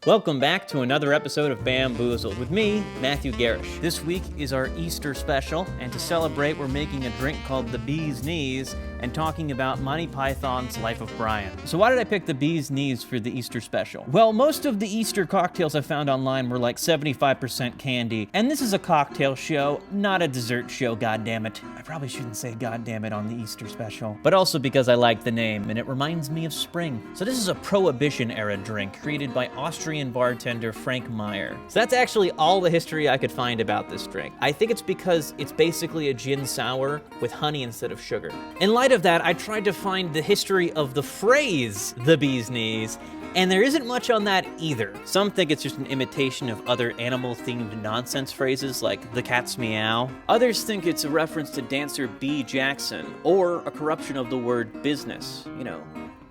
Welcome back to another episode of Bam-Boozled with me, Matthew Garish. This week is our Easter special, and to celebrate, we're making a drink called the Bee's Knees and talking about Monty Python's Life of Brian. So why did I pick the Bee's Knees for the Easter special? Well, most of the Easter cocktails I found online were like 75% candy, and this is a cocktail show, not a dessert show, goddammit. I probably shouldn't say goddammit on the Easter special, but also because I like the name, and it reminds me of spring. So this is a Prohibition-era drink created by Austrian bartender Frank Meyer. So that's actually all the history I could find about this drink. I think it's because it's basically a gin sour with honey instead of sugar. In light of that, I tried to find the history of the phrase, the bee's knees, and there isn't much on that either. Some think it's just an imitation of other animal-themed nonsense phrases like the cat's meow. Others think it's a reference to dancer Bee Jackson, or a corruption of the word business. You know,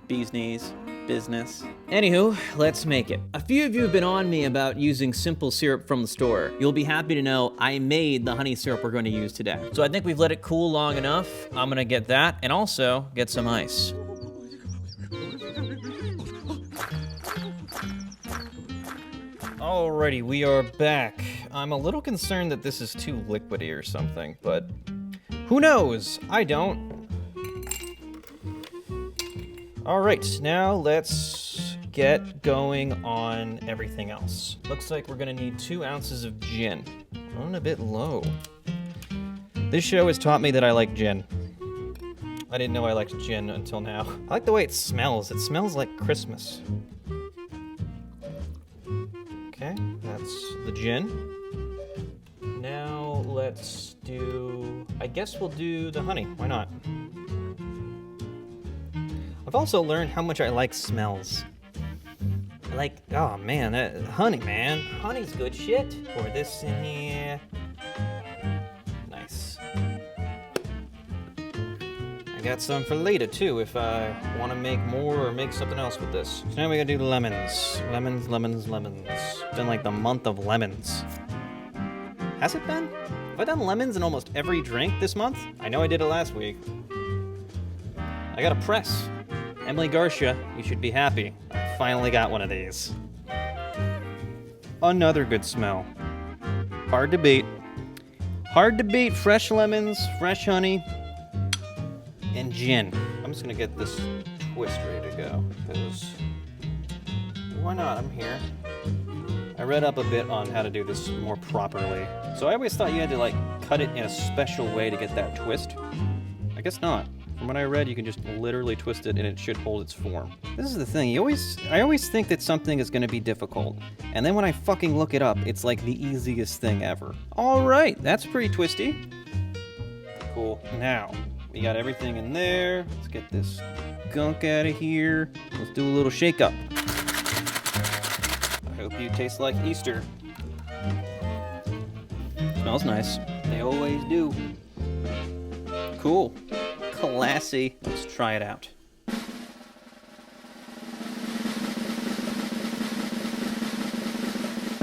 bee's knees. Business. Anywho, let's make it. A few of you have been on me about using simple syrup from the store. You'll be happy to know I made the honey syrup we're going to use today. So I think we've let it cool long enough. I'm gonna get that and also get some ice. Alrighty, we are back. I'm a little concerned that this is too liquidy or something, but who knows? I don't. All right, now let's get going on everything else. Looks like we're gonna need 2 ounces of gin. Running a bit low. This show has taught me that I like gin. I didn't know I liked gin until now. I like the way it smells. It smells like Christmas. Okay, that's the gin. Now let's do, I guess we'll do the honey. Why not? I've also learned how much I like smells. Like, oh man, honey, man. Honey's good shit. Pour this in here. Nice. I got some for later too if I want to make more or make something else with this. So now we gotta do lemons. Lemons, lemons, lemons. It's been like the month of lemons. Has it been? Have I done lemons in almost every drink this month? I know I did it last week. I got a press. Emily Garcia, you should be happy. I finally got one of these. Another good smell. Hard to beat. Hard to beat fresh lemons, fresh honey, and gin. I'm just gonna get this twist ready to go, because why not? I'm here. I read up a bit on how to do this more properly. So I always thought you had to like cut it in a special way to get that twist. I guess not. From what I read, you can just literally twist it and it should hold its form. This is the thing, I always think that something is gonna be difficult. And then when I fucking look it up, it's like the easiest thing ever. All right, that's pretty twisty. Cool, now, we got everything in there. Let's get this gunk out of here. Let's do a little shake up. I hope you taste like Easter. Smells nice. They always do. Cool. Classy. Let's try it out.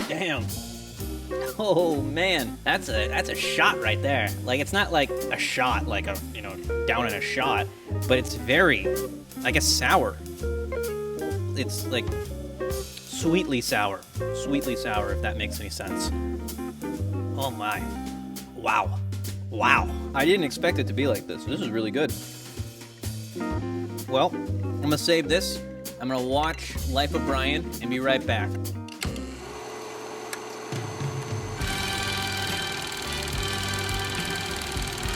Damn. Oh man, that's a shot right there. Like it's not like a shot, like a, you know, down in a shot, but it's very, I guess, sour. It's like sweetly sour. Sweetly sour, if that makes any sense. Oh my. Wow. Wow. I didn't expect it to be like this. This is really good. Well, I'm gonna save this. I'm gonna watch Life of Brian and be right back.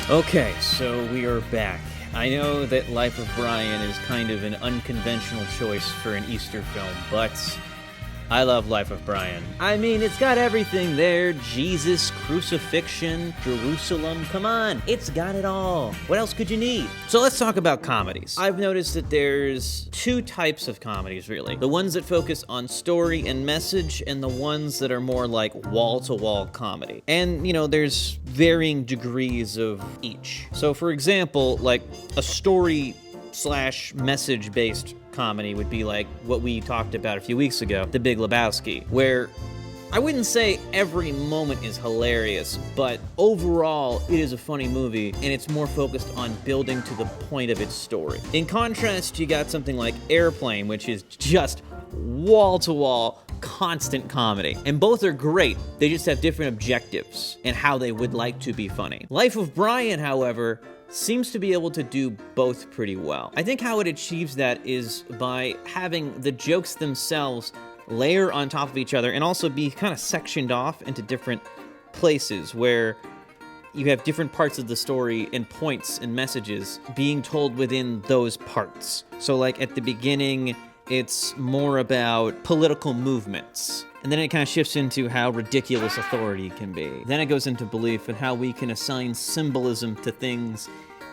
Okay, so we are back. I know that Life of Brian is kind of an unconventional choice for an Easter film, but I love Life of Brian. I mean, it's got everything there. Jesus, crucifixion, Jerusalem. Come on, it's got it all. What else could you need? So let's talk about comedies. I've noticed that there's 2 types of comedies, really. The ones that focus on story and message, and the ones that are more like wall-to-wall comedy. And, you know, there's varying degrees of each. So, for example, like a story / message-based comedy would be like what we talked about a few weeks ago, The Big Lebowski, where I wouldn't say every moment is hilarious, but overall it is a funny movie and it's more focused on building to the point of its story. In contrast, you got something like Airplane, which is just wall to wall constant comedy. And both are great, they just have different objectives and how they would like to be funny. Life of Brian, however, seems to be able to do both pretty well. I think how it achieves that is by having the jokes themselves layer on top of each other and also be kind of sectioned off into different places where you have different parts of the story and points and messages being told within those parts. So like at the beginning, it's more about political movements. And then it kind of shifts into how ridiculous authority can be. Then it goes into belief and how we can assign symbolism to things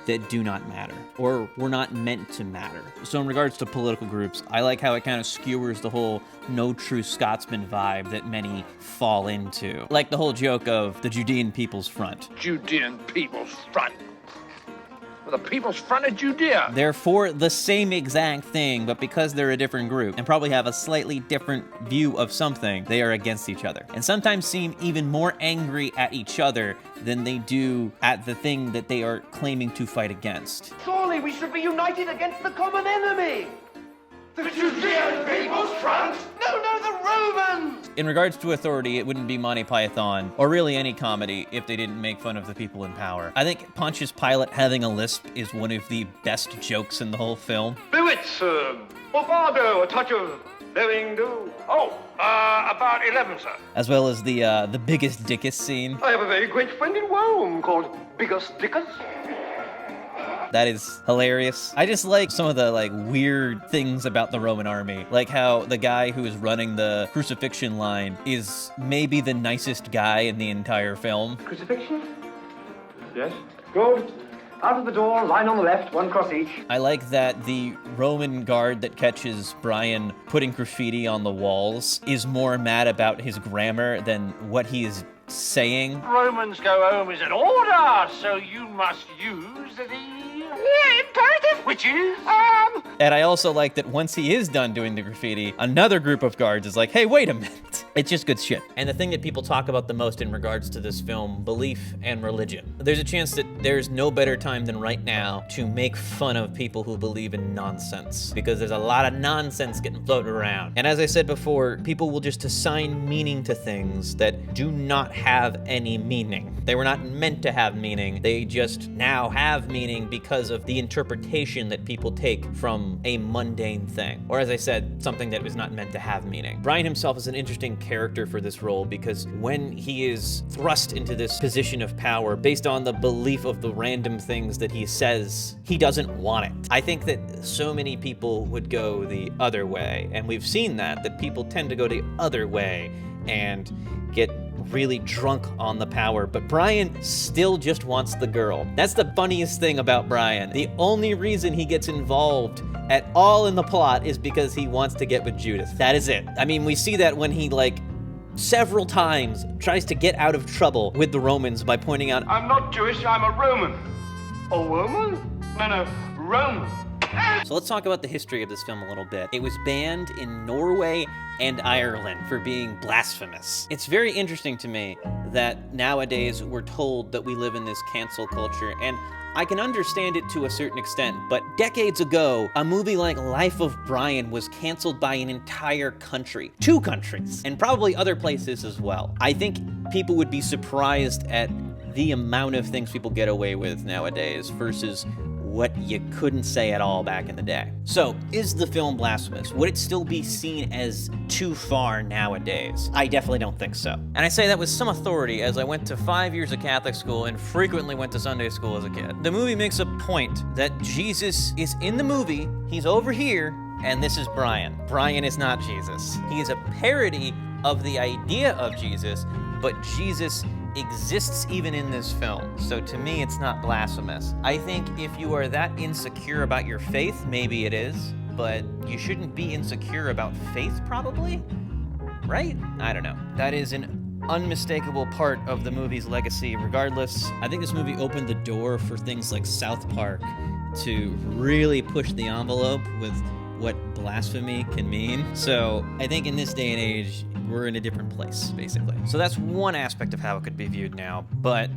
that do not matter, or were not meant to matter. So in regards to political groups, I like how it kind of skewers the whole no true Scotsman vibe that many fall into. Like the whole joke of the Judean People's Front. Judean People's Front? The People's Front of Judea. They're for the same exact thing, but because they're a different group and probably have a slightly different view of something, they are against each other. And sometimes seem even more angry at each other than they do at the thing that they are claiming to fight against. Surely we should be united against the common enemy! The Judean People's Front? No, the Romans! In regards to authority, it wouldn't be Monty Python, or really any comedy, if they didn't make fun of the people in power. I think Pontius Pilate having a lisp is one of the best jokes in the whole film. Bewitz, Bovado, a touch of living do. About 11, sir. As well as the biggest dickus scene. I have a very great friend in Rome called Biggest Dickus. That is hilarious. I just like some of the weird things about the Roman army. Like how the guy who is running the crucifixion line is maybe the nicest guy in the entire film. Crucifixion? Yes. Good. Out of the door, line on the left, one cross each. I like that the Roman guard that catches Brian putting graffiti on the walls is more mad about his grammar than what he is saying. Romans go home is an order, so you must use the imperative, which is And I also like that once he is done doing the graffiti, another group of guards is like, hey, wait a minute. It's just good shit. And the thing that people talk about the most in regards to this film, belief and religion. There's a chance that there's no better time than right now to make fun of people who believe in nonsense, because there's a lot of nonsense getting floated around. And as I said before, people will just assign meaning to things that do not have any meaning. They were not meant to have meaning. They just now have meaning because of the interpretation that people take from a mundane thing. Or as I said, something that was not meant to have meaning. Brian himself is an interesting character for this role because when he is thrust into this position of power based on the belief of the random things that he says, he doesn't want it. I think that so many people would go the other way, and we've seen that people tend to go the other way and get really drunk on the power, but Brian still just wants the girl. That's the funniest thing about Brian. The only reason he gets involved at all in the plot is because he wants to get with Judith. That is it. I mean, we see that when he several times tries to get out of trouble with the Romans by pointing out, I'm not Jewish, I'm a Roman. A woman? No, Roman. So let's talk about the history of this film a little bit. It was banned in Norway and Ireland for being blasphemous. It's very interesting to me that nowadays we're told that we live in this cancel culture, and I can understand it to a certain extent, but decades ago, a movie like Life of Brian was canceled by an entire country, 2 countries, and probably other places as well. I think people would be surprised at the amount of things people get away with nowadays versus what you couldn't say at all back in the day. So, is the film blasphemous? Would it still be seen as too far nowadays? I definitely don't think so. And I say that with some authority, as I went to 5 years of Catholic school and frequently went to Sunday school as a kid. The movie makes a point that Jesus is in the movie, he's over here, and this is Brian. Brian is not Jesus. He is a parody of the idea of Jesus, but Jesus exists even in this film. So to me, it's not blasphemous. I think if you are that insecure about your faith, maybe it is, but you shouldn't be insecure about faith, probably? Right? I don't know. That is an unmistakable part of the movie's legacy. Regardless, I think this movie opened the door for things like South Park to really push the envelope with what blasphemy can mean. So I think in this day and age, we're in a different place, basically. So that's one aspect of how it could be viewed now, but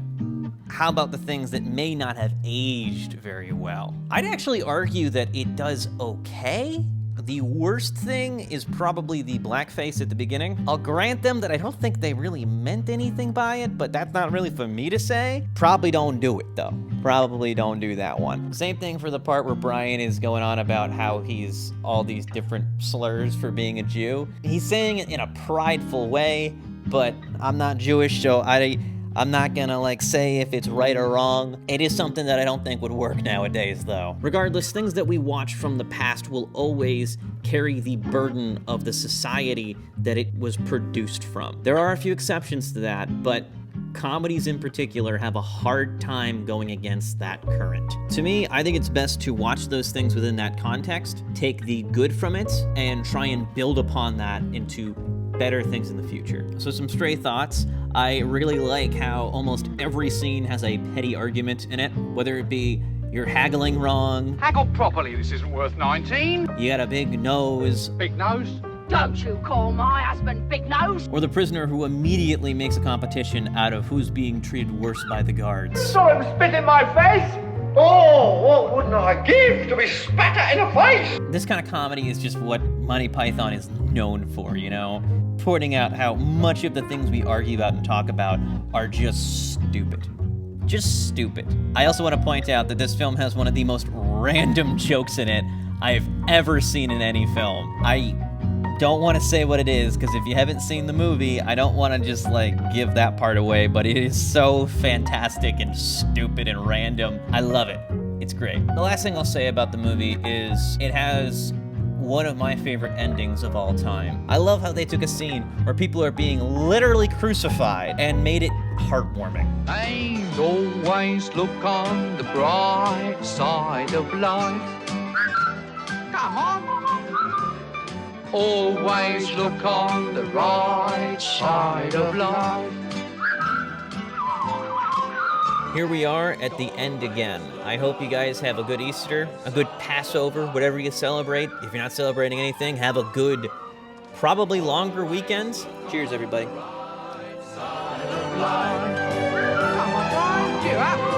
how about the things that may not have aged very well? I'd actually argue that it does okay. The worst thing is probably the blackface at the beginning. I'll grant them that I don't think they really meant anything by it, but that's not really for me to say. Probably don't do it, though. Probably don't do that one. Same thing for the part where Brian is going on about how he's all these different slurs for being a Jew. He's saying it in a prideful way, but I'm not Jewish, so I'm not gonna say if it's right or wrong. It is something that I don't think would work nowadays, though. Regardless, things that we watch from the past will always carry the burden of the society that it was produced from. There are a few exceptions to that, but comedies in particular have a hard time going against that current. To me, I think it's best to watch those things within that context, take the good from it, and try and build upon that into better things in the future. So some stray thoughts. I really like how almost every scene has a petty argument in it, whether it be you're haggling wrong, Haggle properly, this isn't worth 19. you got a big nose, Big nose. Don't you call my husband Big Nose? or the prisoner who immediately makes a competition out of who's being treated worse by the guards. Saw him spit in my face. Oh, what wouldn't I give to be spat at in the face? This kind of comedy is just what Monty Python is known for, you know? Pointing out how much of the things we argue about and talk about are just stupid. Just stupid. I also want to point out that this film has one of the most random jokes in it I've ever seen in any film. I don't want to say what it is, because if you haven't seen the movie, I don't want to just give that part away, but it is so fantastic and stupid and random. I love it. It's great. The last thing I'll say about the movie is it has one of my favorite endings of all time. I love how they took a scene where people are being literally crucified and made it heartwarming. And always look on the bright side of life. Come on. Always look on the right side of life. Here we are at the end again. I hope you guys have a good Easter, a good Passover, whatever you celebrate. If you're not celebrating anything, have a good, probably longer weekend. Cheers, everybody. Come on, Brian, cheer up.